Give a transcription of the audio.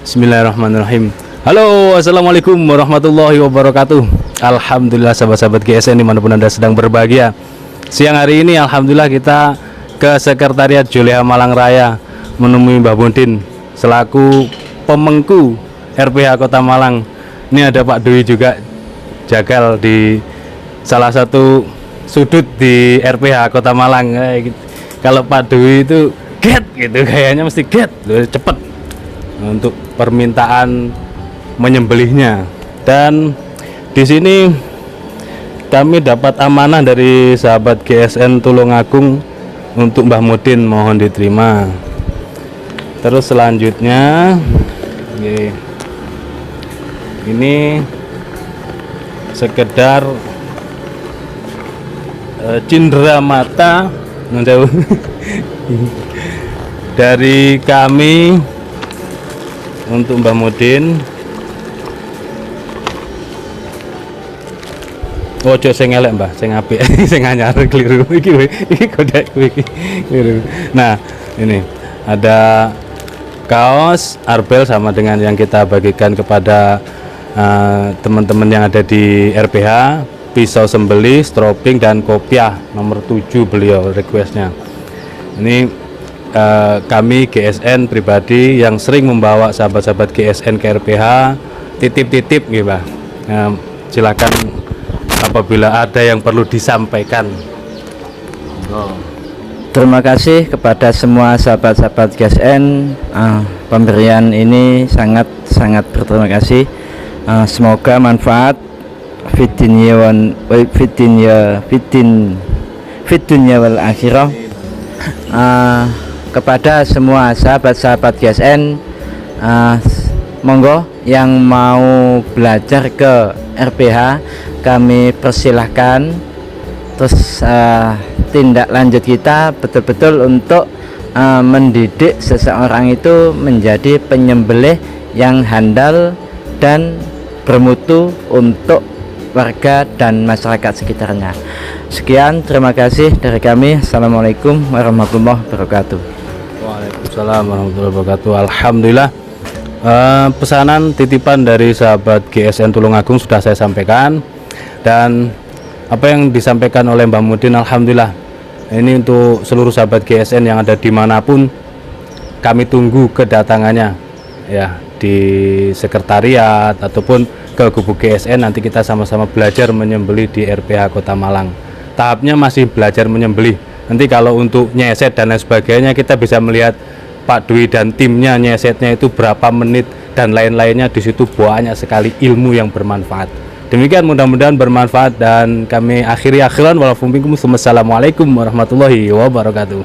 Bismillahirrahmanirrahim. Halo, assalamualaikum warahmatullahi wabarakatuh. Alhamdulillah sahabat-sahabat GSN dimanapun Anda sedang berbahagia. Siang hari ini alhamdulillah kita ke Sekretariat Juleha Malang Raya menemui Mbah Mudin selaku pemengku RPH Kota Malang. Ini ada Pak Dwi juga jagal di salah satu sudut di RPH Kota Malang. Kalau Pak Dwi itu get gitu, kayaknya mesti get cepet untuk permintaan menyembelihnya. Dan di sini kami dapat amanah dari sahabat GSN Tulungagung untuk Mbah Mudin, mohon diterima. Terus selanjutnya ini sekedar cindera mata dari kami untuk Mbah Mudin. Ojo sing elek Mbah, sing apik, sing anyar keliru iki kodekku iki keliru. Nah, ini ada kaos Arbel sama dengan yang kita bagikan kepada teman-teman yang ada di RPH, pisau sembelih, stroping dan kopiah nomor 7 beliau requestnya. Ini kami GSN pribadi yang sering membawa sahabat-sahabat GSN ke RPH titip-titip gitu Mbak. Silakan apabila ada yang perlu disampaikan. Terima kasih kepada semua sahabat-sahabat GSN. Pemberian ini sangat berterima kasih. Semoga manfaat fit dunya wal akhirah. Kepada semua sahabat-sahabat GSN, monggo yang mau belajar ke RPH kami persilahkan. Terus tindak lanjut kita betul-betul untuk mendidik seseorang itu menjadi penyembelih yang handal dan bermutu untuk warga dan masyarakat sekitarnya. Sekian, terima kasih dari kami. Assalamualaikum warahmatullahi wabarakatuh. Waalaikumsalam warahmatullahi wabarakatuh. Alhamdulillah, pesanan titipan dari sahabat GSN Tulungagung sudah saya sampaikan, dan apa yang disampaikan oleh Mbah Mudin alhamdulillah ini untuk seluruh sahabat GSN yang ada dimanapun. Kami tunggu kedatangannya ya di sekretariat ataupun ke gubuk GSN. Nanti kita sama-sama belajar menyembelih di RPH Kota Malang. Tahapnya masih belajar menyembelih. Nanti kalau untuk nyeset dan lain sebagainya, kita bisa melihat Pak Dwi dan timnya nyesetnya itu berapa menit dan lain-lainnya. Di situ banyak sekali ilmu yang bermanfaat. Demikian, mudah-mudahan bermanfaat, dan kami akhiri akhiran. Wassalamualaikum warahmatullahi wabarakatuh.